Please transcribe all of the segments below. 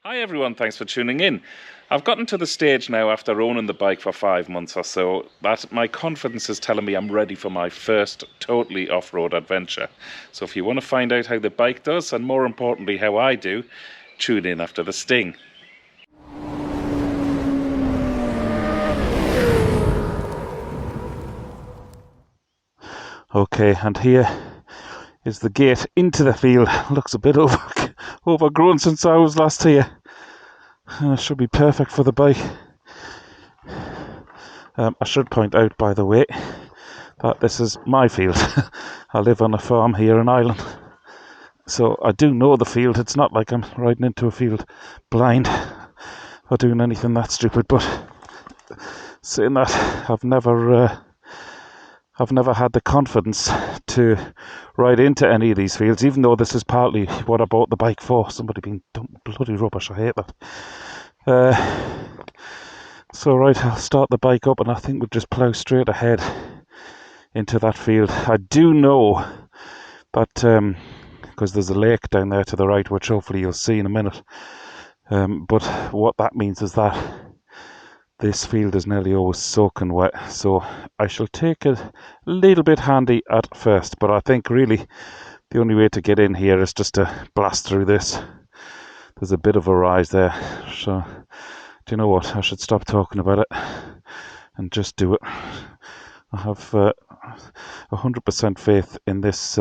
Hi everyone, thanks for tuning in. I've gotten to the stage now after owning the bike for 5 months or so that my confidence is telling me I'm ready for my first totally off-road adventure. So if you want to find out how the bike does and more importantly how I do, tune in after the sting. Okay, and here is the gate into the field. Looks a bit overgrown since I was last here. Should be perfect for the bike. I should point out, by the way, that this is my field. I live on a farm here in Ireland, so I do know the field. It's not like I'm riding into a field blind or doing anything that stupid, but saying that, I've never had the confidence to ride into any of these fields, even though this is partly what I bought the bike for. Somebody being bloody rubbish, I hate that. So right, I'll start the bike up and I think we'll just plough straight ahead into that field. I do know that, because there's a lake down there to the right, which hopefully you'll see in a minute, but what that means is that this field is nearly always soaking wet, so I shall take it a little bit handy at first, but I think really the only way to get in here is just to blast through this. There's a bit of a rise there, so do you know what, I should stop talking about it and just do it. I have 100% faith in this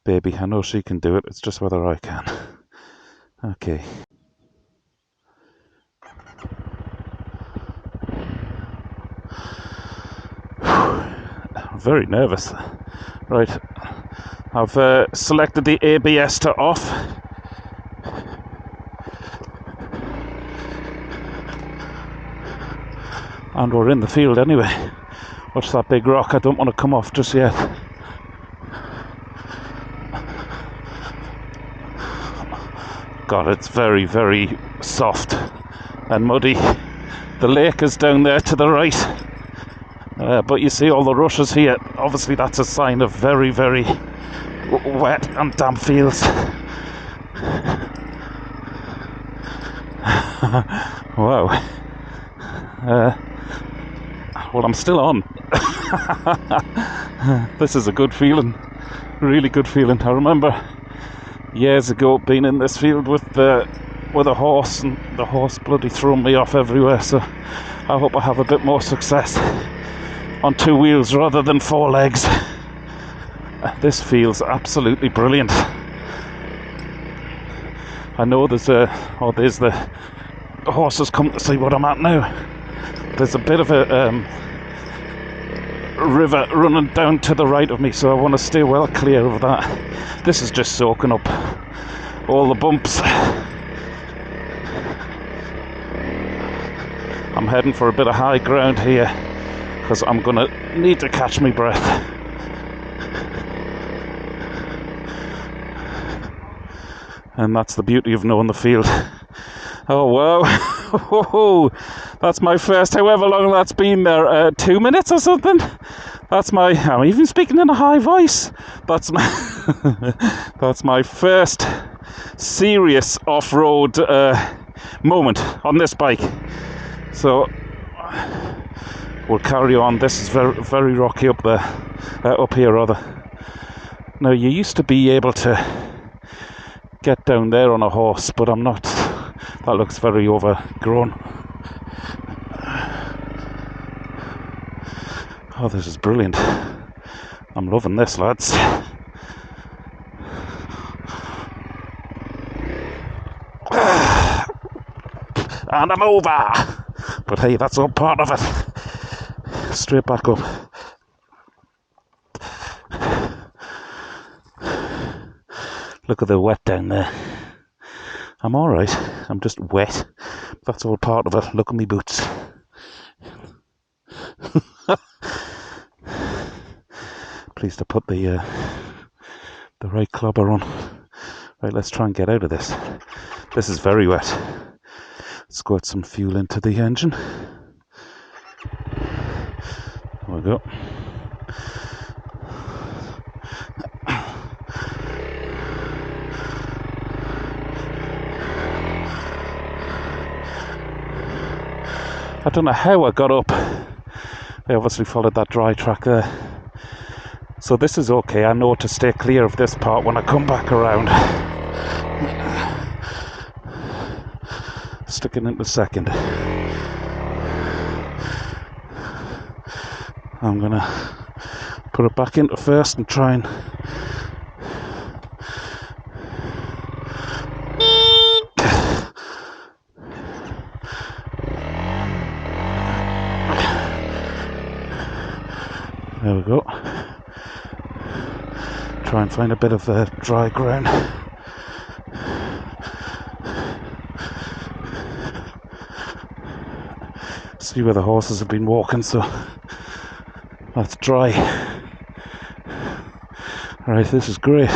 baby. I know she can do it, it's just whether I can. Okay. I'm very nervous. Right, I've selected the ABS to off. And we're in the field anyway. Watch that big rock, I don't want to come off just yet. God, it's very, very soft and muddy. The lake is down there to the right. But you see all the rushes here. Obviously that's a sign of very, very wet and damp fields. Wow. Well, I'm still on. This is a good feeling. Really good feeling. I remember years ago being in this field with a horse, and the horse bloody thrown me off everywhere, so I hope I have a bit more success on 2 wheels rather than 4 legs. This feels absolutely brilliant. I know there's the horses come to see what I'm at now. There's a bit of a river running down to the right of me, so I want to stay well clear of that. This is just soaking up all the bumps. I'm heading for a bit of high ground here because I'm going to need to catch my breath. And that's the beauty of knowing the field. Oh wow. That's my first, however long that's been there, 2 minutes or something. I'm even speaking in a high voice. That's my first serious off-road moment on this bike. So we'll carry on. This is very, very rocky up there, up here rather. Now you used to be able to get down there on a horse, but I'm not. That looks very overgrown. Oh, this is brilliant. I'm loving this, lads. And I'm over! But hey, that's all part of it. Straight back up. Look at the wet down there. I'm alright. I'm just wet. That's all part of it. Look at me boots. Pleased to put the right clobber on. Right, let's try and get out of this. This is very wet. Let's squirt some fuel into the engine. There we go. I don't know how I got up. I obviously followed that dry track there. So this is okay. I know to stay clear of this part when I come back around. Sticking into second. I'm gonna put it back into first and try and there we go. Try and find a bit of dry ground. See where the horses have been walking, so that's dry. Right, this is great.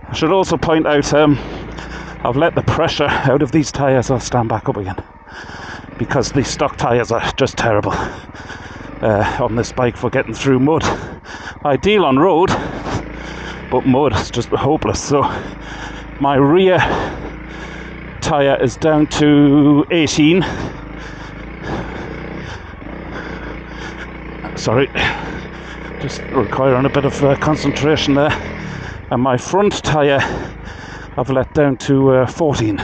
I should also point out I've let the pressure out of these tyres. I'll stand back up again, because these stock tyres are just terrible on this bike for getting through mud. Ideal on road, but mud is just hopeless. So my rear tyre is down to 18. Sorry, just requiring a bit of concentration there. And my front tyre I've let down to 14.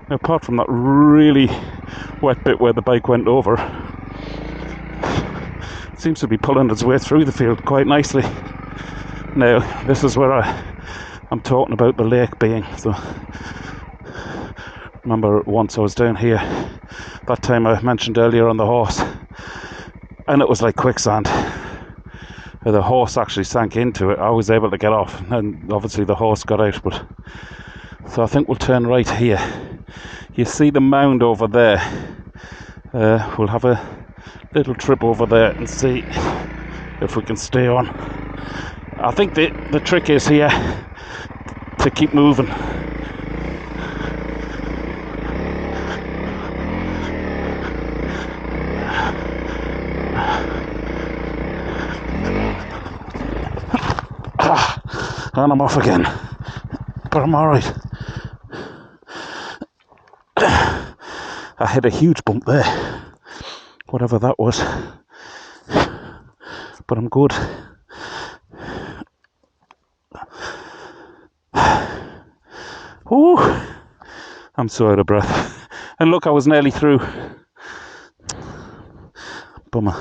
Apart from that really wet bit where the bike went over, it seems to be pulling its way through the field quite nicely. Now, this is where I'm talking about the lake being. So, remember once I was down here, that time I mentioned earlier on the horse, and it was like quicksand. The horse actually sank into it. I was able to get off, and obviously the horse got out. But so I think we'll turn right here. You see the mound over there. We'll have a little trip over there and see if we can stay on. I think the trick is here to keep moving. And I'm off again, but I'm alright. I hit a huge bump there, whatever that was, but I'm good. Ooh, I'm so out of breath. And look, I was nearly through. Bummer.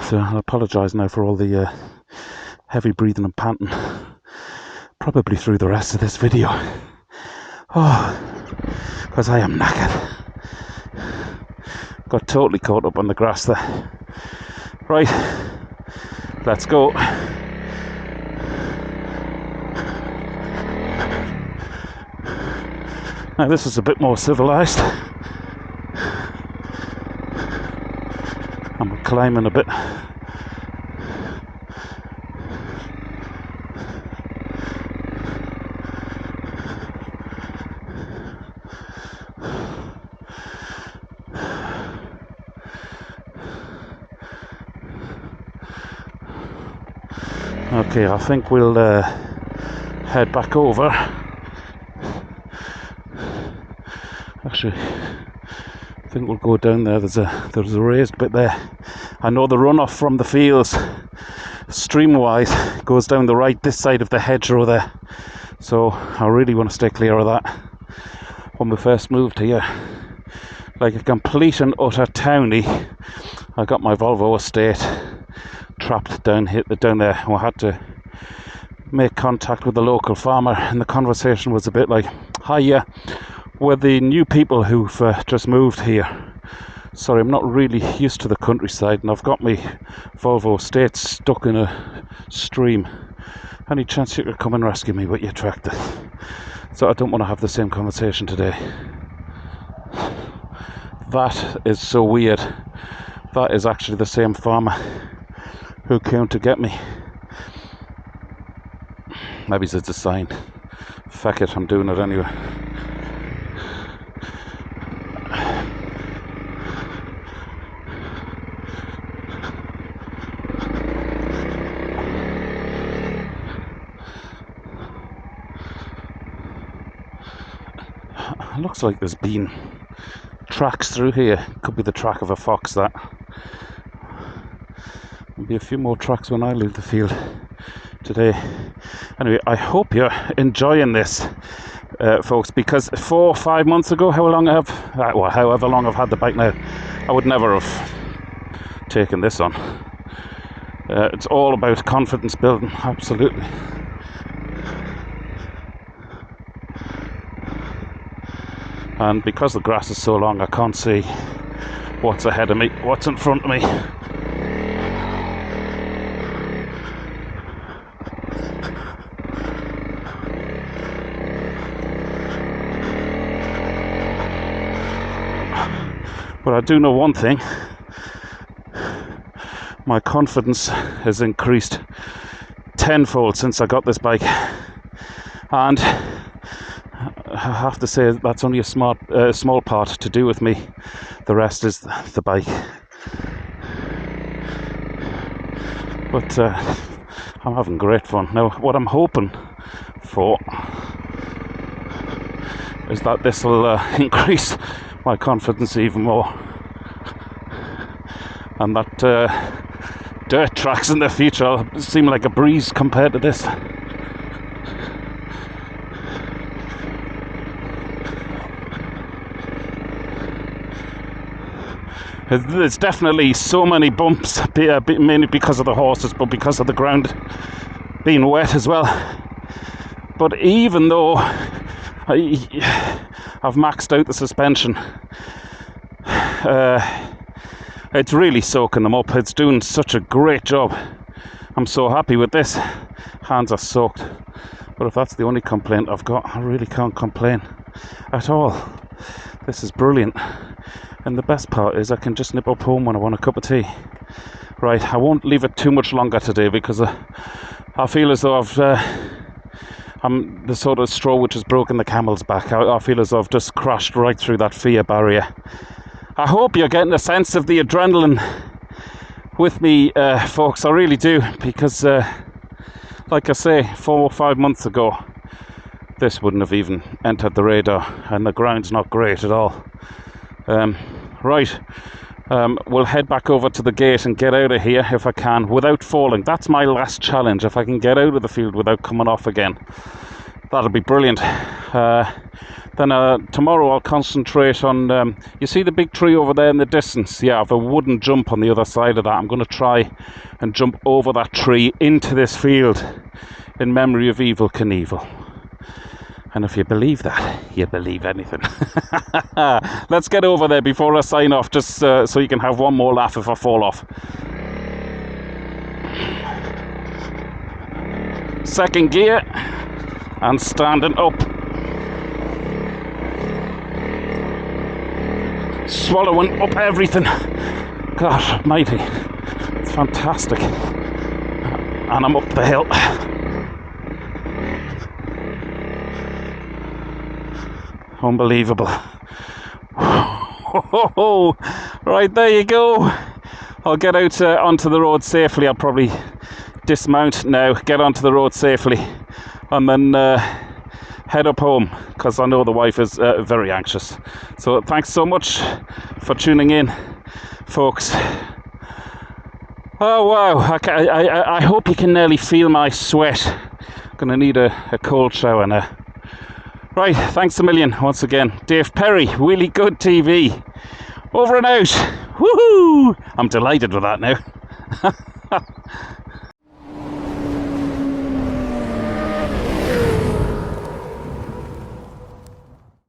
So I apologise now for all the heavy breathing and panting, probably through the rest of this video. Oh, because I am knackered. Got totally caught up on the grass there. Right, let's go. Now this is a bit more civilised. I'm climbing a bit. Okay, I think we'll head back over. Actually, I think we'll go down there. There's a raised bit there. I know the runoff from the fields, stream-wise, goes down the right this side of the hedgerow there. So I really want to stay clear of that. When we first moved here, like a complete and utter townie, I got my Volvo estate trapped down there. We had to make contact with the local farmer, and the conversation was a bit like, "Hi, yeah, we're the new people who've just moved here. Sorry, I'm not really used to the countryside, and I've got my Volvo estate stuck in a stream. Any chance you could come and rescue me with your tractor?" So I don't want to have the same conversation today. That is so weird. That is actually the same farmer who came to get me. Maybe it's a sign. Feck it, I'm doing it anyway. It looks like there's been tracks through here. Could be the track of a fox, that. There'll be a few more tracks when I leave the field today. Anyway, I hope you're enjoying this, folks, because 4 or 5 months ago, however long I've had the bike now, I would never have taken this on. It's all about confidence building, absolutely. And because the grass is so long, I can't see what's ahead of me, what's in front of me. But I do know one thing. My confidence has increased tenfold since I got this bike. And I have to say that's only a small part to do with me. The rest is the bike. But I'm having great fun. Now, what I'm hoping for is that this will increase my confidence even more. And that dirt tracks in the future will seem like a breeze compared to this. There's definitely so many bumps, mainly because of the horses, but because of the ground being wet as well. But even though I've maxed out the suspension, it's really soaking them up. It's doing such a great job. I'm so happy with this. Hands are soaked. But if that's the only complaint I've got, I really can't complain at all. This is brilliant. And the best part is I can just nip up home when I want a cup of tea. Right, I won't leave it too much longer today because I feel as though I'm the sort of straw which has broken the camel's back. I feel as though I've just crashed right through that fear barrier. I hope you're getting a sense of the adrenaline with me, folks. I really do, because like I say, 4 or 5 months ago, this wouldn't have even entered the radar, and the ground's not great at all. Right, we'll head back over to the gate and get out of here if I can without falling. That's my last challenge. If I can get out of the field without coming off again, that'll be brilliant. Then tomorrow I'll concentrate on, you see the big tree over there in the distance? Yeah, I have a wooden jump on the other side of that. I'm going to try and jump over that tree into this field in memory of Evel Knievel. And if you believe that, you believe anything. Let's get over there before I sign off, just so you can have one more laugh if I fall off. Second gear, and standing up. Swallowing up everything. God almighty, it's fantastic. And I'm up the hill. Unbelievable. Right, there you go. I'll get out onto the road safely. I'll probably dismount now, get onto the road safely, and then head up home, because I know the wife is very anxious. So thanks so much for tuning in, folks. Oh wow, I hope you can nearly feel my sweat. Gonna need a cold shower now. Right, thanks a million once again. Dave Perry, really good TV. Over and out. Woohoo! I'm delighted with that now.